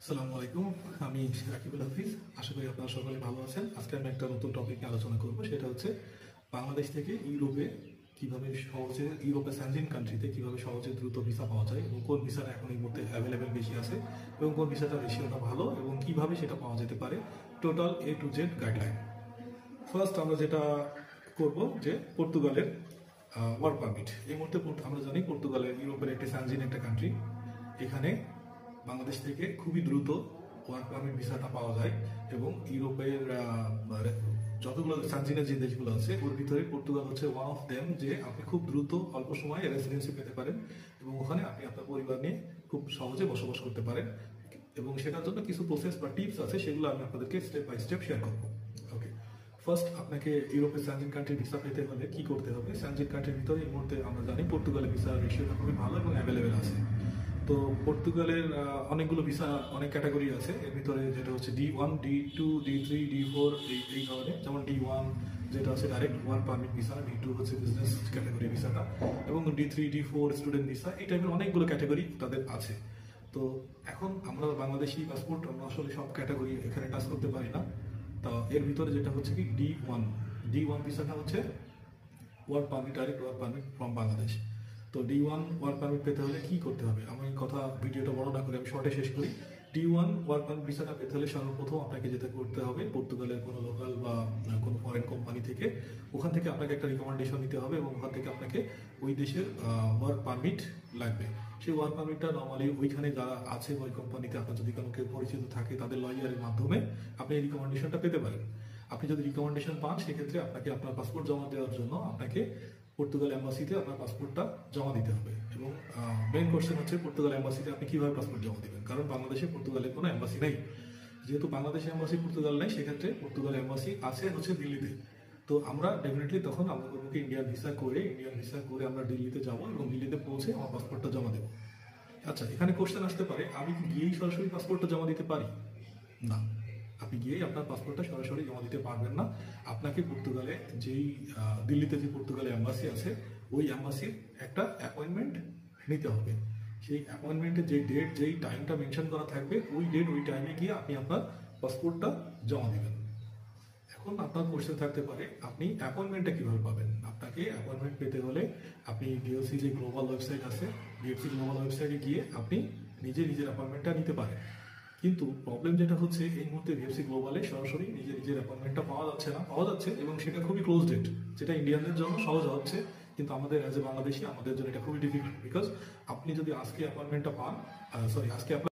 আসসালামু আলাইকুম। আমি রাকিবুল হাফিজ। আশা করি আপনারা সকলে ভালো আছেন। আজকে আমি একটা নতুন টপিক নিয়ে আলোচনা করব। সেটা হচ্ছে বাংলাদেশ থেকে ইউরোপে কিভাবে সহজে, ইউরোপের স্যানজিন কান্ট্রিতে কিভাবে সহজে দ্রুত ভিসা পাওয়া যায় এবং কোন ভিসাটা এখন এই মুহূর্তে অ্যাভেলেবেল বেশি আছে এবং কোন ভিসাটা রেশিওটা ভালো এবং কিভাবে সেটা পাওয়া যেতে পারে, total A to Z guideline. First আমরা যেটা করব যে পর্তুগালের ওয়ার্ক পারমিট। এই মুহূর্তে আমরা জানি পর্তুগালের ইউরোপের একটি স্যানজিন একটা কান্ট্রি। এখানে বাংলাদেশ থেকে খুবই দ্রুত ওয়ার্ক পারমিট ভিসাটা পাওয়া যায় এবং ইউরোপের যতগুলো সানজিনের যে দেশগুলো আছে ওর ভিতরে পর্তুগাল হচ্ছে ওয়ান অফ দেম, যে আপনি খুব দ্রুত অল্প সময়ে রেসিডেন্সি পেতে পারেন এবং ওখানে আপনি আপনার পরিবার নিয়ে খুব সহজে বসবাস করতে পারেন। এবং সেটার জন্য কিছু প্রসেস বা টিপস আছে, সেগুলো আমি আপনাদেরকে স্টেপ বাই স্টেপ শেয়ার করবো। ওকে, ফার্স্ট আপনাকে ইউরোপের স্যানজিন কান্ট্রির ভিসা পেতে হলে কি করতে হবে? স্যানজিন কান্ট্রির ভিতরে এই মুহূর্তে আমরা জানি পর্তুগালের ভিসা রেশিওটা খুবই ভালো এবং অ্যাভেলেবেল আছে। তো পর্তুগালের অনেকগুলো ভিসা, অনেক ক্যাটাগরি আছে। এর ভিতরে যেটা হচ্ছে D1, D2, D3, D4 এই ধরনের। যেমন D1 যেটা হচ্ছে direct work permit visa, D2 হচ্ছে বিজনেস ক্যাটাগরি ভিসাটা, এবং D3, D4 স্টুডেন্ট ভিসা। এই টাইপের অনেকগুলো ক্যাটাগরি তাদের আছে। তো এখন আমরা বাংলাদেশি পাসপোর্ট আমরা আসলে সব ক্যাটাগরি এখানে টাচ করতে পারি না। তো এর ভিতরে যেটা হচ্ছে কি D1 ভিসাটা হচ্ছে work permit, direct work permit from Bangladesh. তো D1 ওয়ার্ক পারমিট পেতে হলে কি করতে হবে? আমি কথা ভিডিওটা বড় না করে আমি শর্টে শেষ করি। D1 ওয়ার্ক পারমিট ভিসাটা পেতে হলে সর্বপ্রথম আপনাকে যেতে করতে হবে পর্তুগালের কোনো লোকাল বা কোনো ফরেন কোম্পানি থেকে। ওখান থেকে আপনাকে একটা রিকমেন্ডেশন নিতে হবে এবং ওখান থেকে আপনাকে ওই দেশের ওয়ার্ক পারমিট লাগবে। সেই ওয়ার্ক পারমিটটা নর্মালি ওইখানে যারা আছে ওই কোম্পানিতে আপনার যদি কোনো কেউ পরিচিত থাকে তাদের লয়ারের মাধ্যমে আপনি এই রিকমেন্ডেশনটা পেতে পারেন। আপনি যদি রিকমেন্ডেশন পান সেক্ষেত্রে আপনাকে আপনার পাসপোর্ট জমা দেওয়ার জন্য আপনাকে পর্তুগাল এম্বাসিতে আপনার পাসপোর্টটা জমা দিতে হবে। এবং মেইন কোশ্চেন হচ্ছে পর্তুগাল এম্বাসিতে আপনি কিভাবে পাসপোর্ট জমা দিবেন, কারণ বাংলাদেশে পর্তুগালের কোনো এম্বাসি নেই। যেহেতু বাংলাদেশে এম্বাসি পর্তুগাল নেই, সেক্ষেত্রে পর্তুগাল এম্বাসি আছে হচ্ছে দিল্লিতে। তো আমরা ডেফিনেটলি তখন আমরা করবো কি, ইন্ডিয়ান ভিসা করে আমরা দিল্লিতে যাবো এবং দিল্লিতে পৌঁছে আমার পাসপোর্টটা জমা দেবো। আচ্ছা, এখানে কোশ্চেন আসতে পারে, আমি কি গিয়েই সরাসরি পাসপোর্টটা জমা দিতে পারি? না, আপনি গিয়েই আপনার পাসপোর্টটা সরাসরি জমা দিতে পারবেন না। আপনাকে পর্তুগালে দিল্লিতে যে পর্তুগালে এম্বাসি আছে ওই এম্বাসির একটা অ্যাপয়েন্টমেন্ট নিতে হবে। সেই অ্যাপয়েন্টমেন্টের যে ডেট, যেই টাইমটা মেনশন করা থাকবে ওই ডেট ওই টাইমে গিয়ে আপনি আপনার পাসপোর্টটা জমা দেবেন। এখন আপনার কোশ্চেন থাকতে পারে, আপনি অ্যাপয়েন্টমেন্টটা কিভাবে পাবেন? আপনাকে অ্যাপয়েন্টমেন্ট পেতে হলে আপনি ডিএফসি যে গ্লোবাল ওয়েবসাইট আছে, ডিএফসি গ্লোবাল ওয়েবসাইটে গিয়ে আপনি নিজের অ্যাপয়েন্টমেন্টটা নিতে পারেন। কিন্তু প্রবলেম যেটা হচ্ছে, এই মুহূর্তে ডিএফসি গ্লোবালে সরাসরি নিজের অ্যাপয়েন্টমেন্টটা পাওয়া যাচ্ছে এবং সেটা খুবই ক্লোজ ডেট, যেটা ইন্ডিয়ানদের জন্য সহজ হচ্ছে, কিন্তু আমাদের অ্যাজ এ বাংলাদেশি আমাদের জন্য এটা খুবই ডিফিকাল্ট। বিকজ আপনি যদি আজকে অ্যাপয়েন্টমেন্টটা পান, আজকে